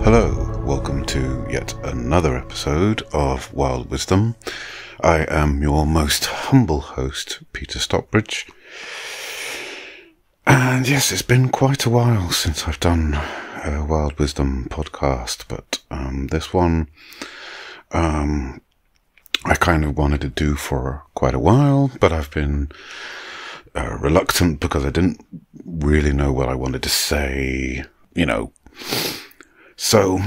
Hello, welcome to yet another episode of Wild Wisdom. I am your most humble host, Peter Stockbridge. And yes, it's been quite a while since I've done a Wild Wisdom podcast, but this one I kind of wanted to do for quite a while, but I've been reluctant because I didn't really know what I wanted to say, So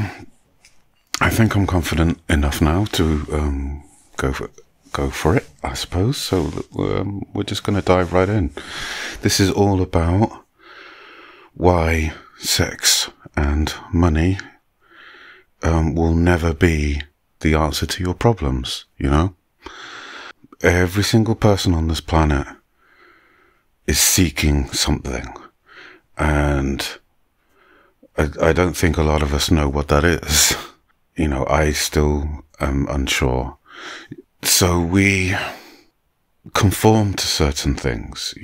I think I'm confident enough now to go for it, I suppose. So we're just going to dive right in. This is all about why sex and money will never be the answer to your problems, Every single person on this planet is seeking something, and I don't think a lot of us know what that is. I still am unsure. So we conform to certain things.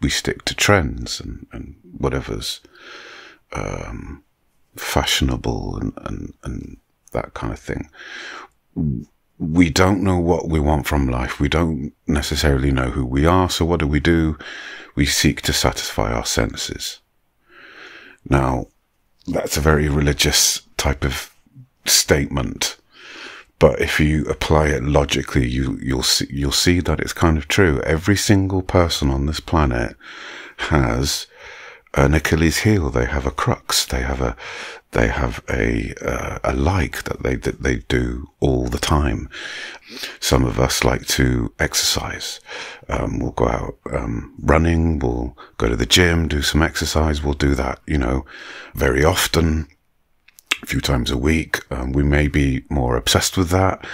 We stick to trends and whatever's fashionable and that kind of thing. We don't know what we want from life. We don't necessarily know who we are. So what do? We seek to satisfy our senses. Now, that's a very religious type of statement, but if you apply it logically, you'll see that it's kind of true. Every single person on this planet has an Achilles heel. They have a crux. They have a like that they do all the time. Some of us like to exercise. We'll go out running, we'll go to the gym, do some exercise. We'll do that, very often, a few times a week. We may be more obsessed with that.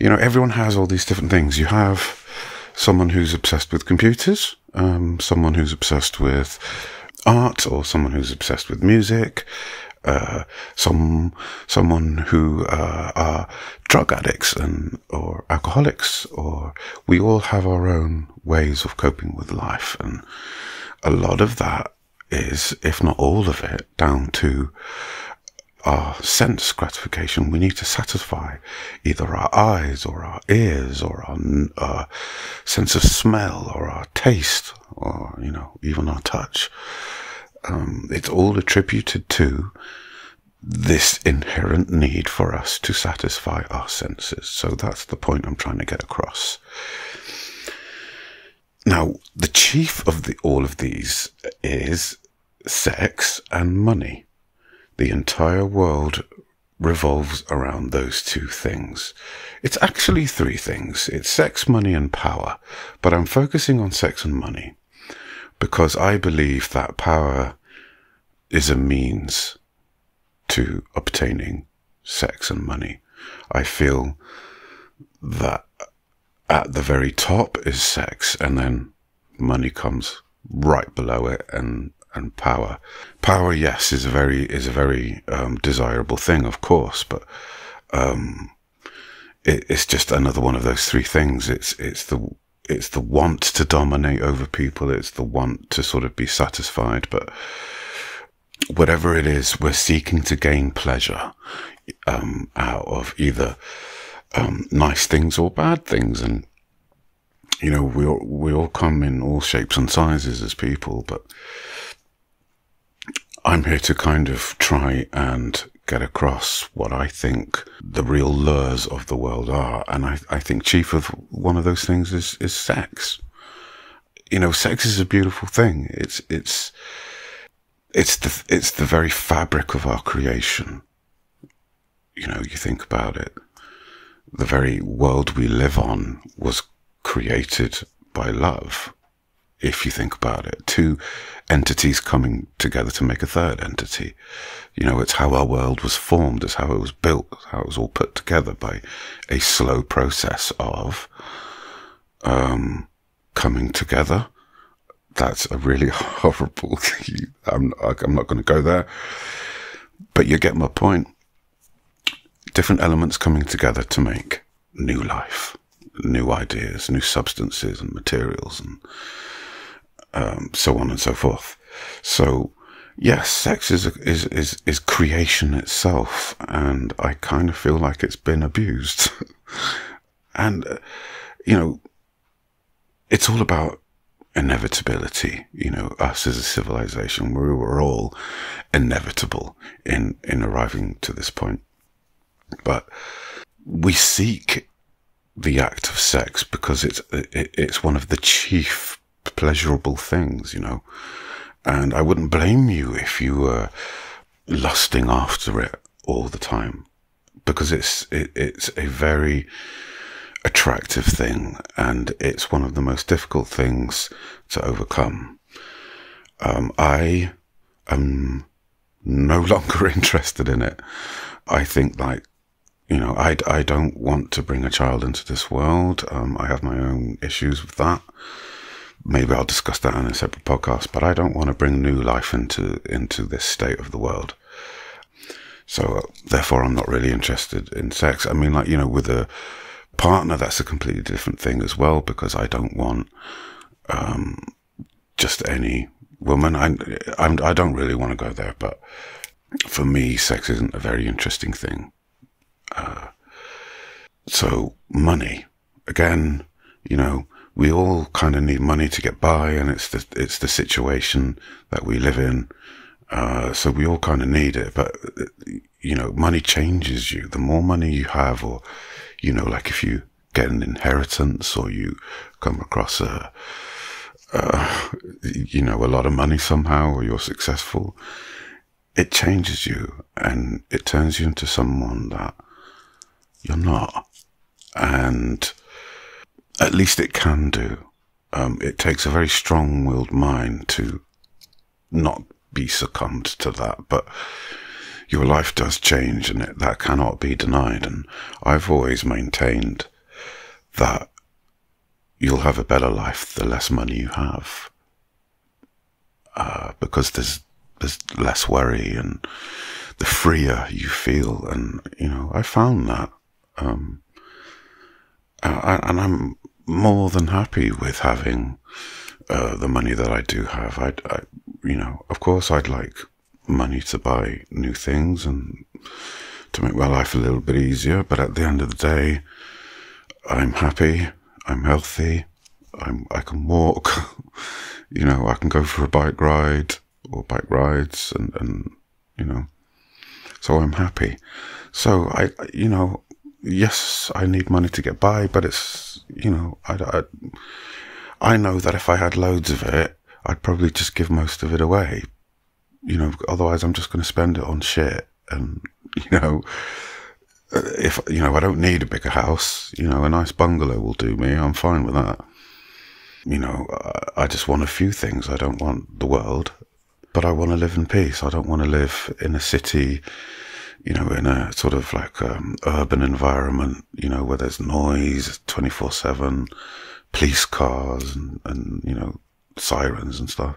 Everyone has all these different things. You have someone who's obsessed with computers, someone who's obsessed with art, or someone who's obsessed with music, someone who are drug addicts or alcoholics, or we all have our own ways of coping with life, and a lot of that is, if not all of it, down to our sense gratification. We need to satisfy either our eyes or our ears or our sense of smell or our taste or, even our touch. It's all attributed to this inherent need for us to satisfy our senses. So that's the point I'm trying to get across. Now, the chief of all of these is sex and money. The entire world revolves around those two things. It's actually three things. It's sex, money, and power. But I'm focusing on sex and money because I believe that power is a means to obtaining sex and money. I feel that at the very top is sex, and then money comes right below it, and power. Power, yes, is a very desirable thing, of course, but it's just another one of those three things. It's the want to dominate over people. It's the want to sort of be satisfied, but whatever it is, we're seeking to gain pleasure out of either nice things or bad things. And we all come in all shapes and sizes as people, but I'm here to kind of try and get across what I think the real lures of the world are. And I think chief of one of those things is sex. Sex is a beautiful thing. It's the very fabric of our creation. You think about it. The very world we live on was created by love. If you think about it, two entities coming together to make a third entity. It's how our world was formed. It's how it was built. It's how it was all put together by a slow process of coming together. That's a really horrible thing. I'm not going to go there, but you get my point. Different elements coming together to make new life, new ideas, new substances and materials, and so on and so forth. So yes, sex is creation itself, and I kind of feel like it's been abused. And you know, it's all about inevitability. You know, us as a civilization, we were all inevitable in arriving to this point. But we seek the act of sex because it's one of the chief pleasurable things, you know. And I wouldn't blame you if you were lusting after it all the time, because it's a very attractive thing, and it's one of the most difficult things to overcome. I am no longer interested in it. I think, like, you know, I don't want to bring a child into this world. I have my own issues with that. Maybe I'll discuss that in a separate podcast, but I don't want to bring new life into this state of the world. So therefore, I'm not really interested in sex. I mean, like, you know, with a partner, that's a completely different thing as well, because I don't want just any woman. I don't really want to go there, but for me, sex isn't a very interesting thing. So money, again, you know, we all kind of need money to get by, and it's the situation that we live in. So we all kind of need it, but you know, money changes you. The more money you have, or, you know, like if you get an inheritance, or you come across you know, a lot of money somehow, or you're successful, it changes you, and it turns you into someone that you're not. And at least it can do. It takes a very strong-willed mind to not be succumbed to that, but your life does change, and that cannot be denied. And I've always maintained that you'll have a better life the less money you have, because there's less worry, and the freer you feel. And, you know, I found that, and I'm more than happy with having the money that I do have. I, you know, of course, I'd like money to buy new things and to make my life a little bit easier, but at the end of the day, I'm happy, I'm healthy, I can walk, you know, I can go for a bike ride or bike rides, and you know, so I'm happy. So you know, yes, I need money to get by, but it's, you know, I know that if I had loads of it, I'd probably just give most of it away, you know, otherwise I'm just going to spend it on shit. And, you know, if, you know, I don't need a bigger house, you know, a nice bungalow will do me. I'm fine with that. You know, I just want a few things. I don't want the world, but I want to live in peace. I don't want to live in a city, you know, in a sort of like urban environment, you know, where there's noise 24/7, police cars, and you know, sirens and stuff.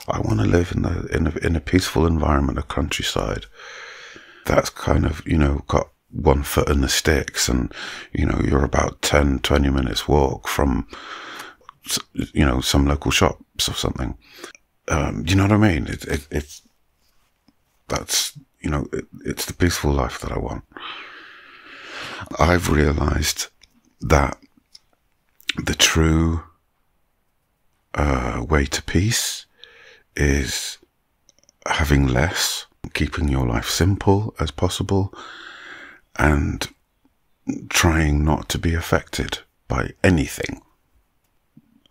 I want to live in a peaceful environment, a countryside that's kind of, you know, got one foot in the sticks, and, you know, you're about 10-20 minutes walk from, you know, some local shops or something. You know what I mean? It's that's, you know, it's the peaceful life that I want. I've realized that the true way to peace is having less, keeping your life simple as possible, and trying not to be affected by anything.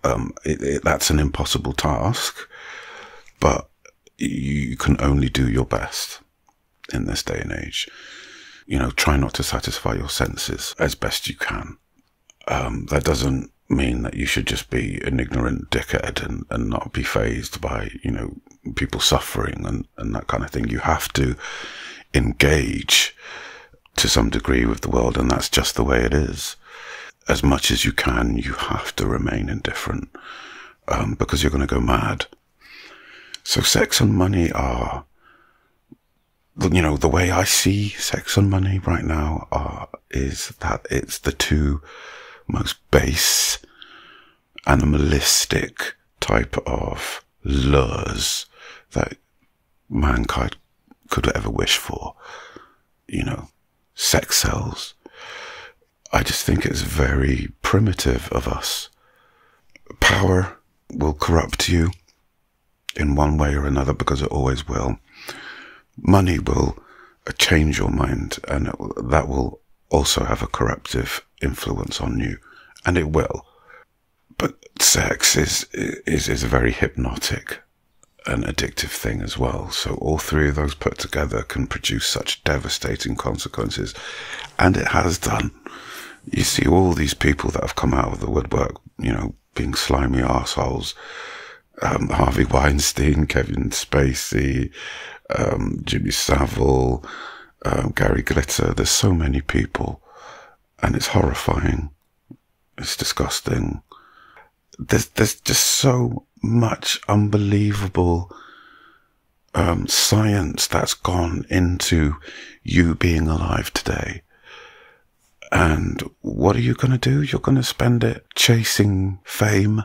That's an impossible task, but you can only do your best in this day and age. You know, try not to satisfy your senses as best you can. That doesn't mean that you should just be an ignorant dickhead and not be fazed by, you know, people suffering and that kind of thing. You have to engage to some degree with the world, and that's just the way it is. As much as you can, you have to remain indifferent, because you're going to go mad. So sex and money are, you know, the way I see sex and money right now is that it's the two most base, animalistic type of lures that mankind could ever wish for. Sex sells. I just think it's very primitive of us. Power will corrupt you in one way or another, because it always will. Money will change your mind, and that will also have a corruptive influence on you, and it will. But sex is a very hypnotic and addictive thing as well. So all three of those put together can produce such devastating consequences, and it has done. You see all these people that have come out of the woodwork, being slimy arseholes. Harvey Weinstein, Kevin Spacey, Jimmy Savile, Gary Glitter. There's so many people, and it's horrifying. It's disgusting. There's just so much unbelievable science that's gone into you being alive today. And what are you going to do? You're going to spend it chasing fame,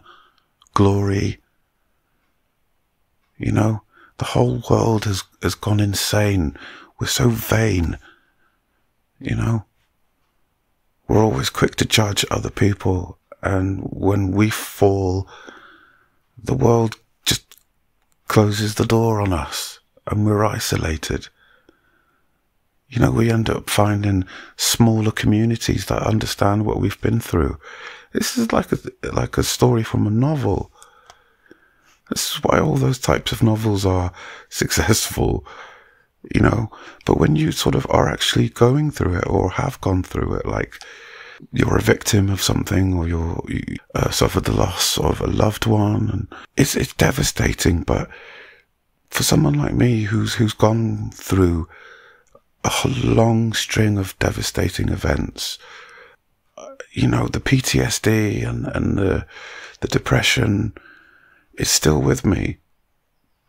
glory. The whole world has gone insane. We're so vain. We're always quick to judge other people. And when we fall, the world just closes the door on us, and we're isolated. We end up finding smaller communities that understand what we've been through. This is like a story from a novel. This is why all those types of novels are successful, But when you sort of are actually going through it, or have gone through it, like you're a victim of something, or you suffered the loss of a loved one, and it's devastating. But for someone like me who's gone through a long string of devastating events, the PTSD and the depression is still with me,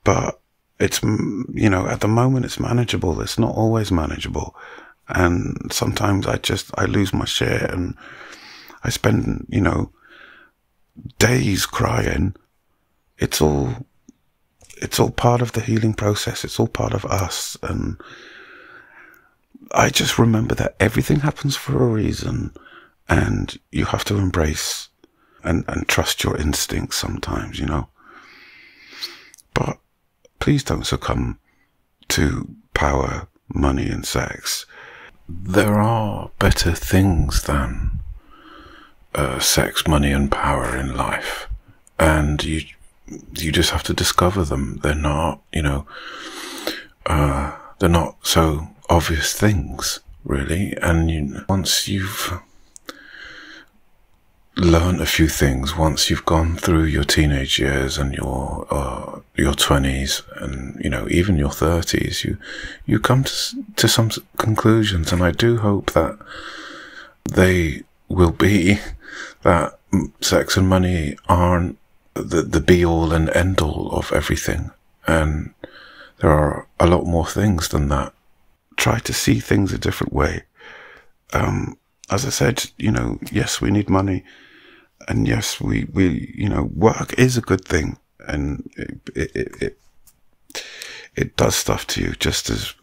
but it's, at the moment it's manageable. It's not always manageable. And sometimes I lose my shit, and I spend, days crying. It's all part of the healing process. It's all part of us. And I just remember that everything happens for a reason, and you have to embrace and trust your instincts sometimes, But please don't succumb to power, money, and sex. There are better things than sex, money, and power in life, and you just have to discover them. They're not, they're not so obvious things, really. And once you've learned a few things, once you've gone through your teenage years and your 20s, and even your 30s, you come to some conclusions, and I do hope that they will be that sex and money aren't the be all and end all of everything, and there are a lot more things than that. Try to see things a different way. As I said, yes, we need money, and yes, we work is a good thing, and it does stuff to you, just as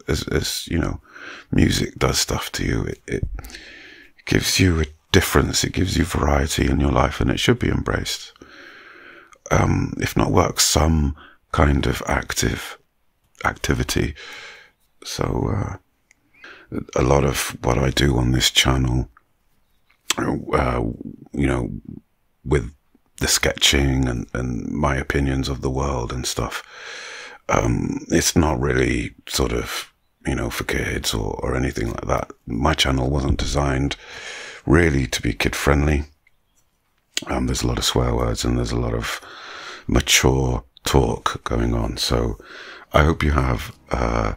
music does stuff to you. It gives you a difference. It gives you variety in your life, and it should be embraced. If not work, some kind of activity. So a lot of what I do on this channel, with the sketching and my opinions of the world and stuff, it's not really sort of, for kids or anything like that. My channel wasn't designed really to be kid friendly. There's a lot of swear words, and there's a lot of mature talk going on. So I hope you have a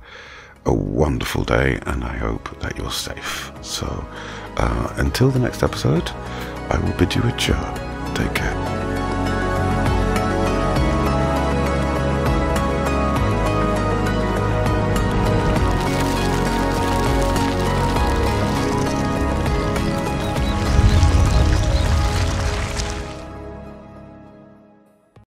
wonderful day, and I hope that you're safe. So until the next episode, I will bid you adieu. Take care.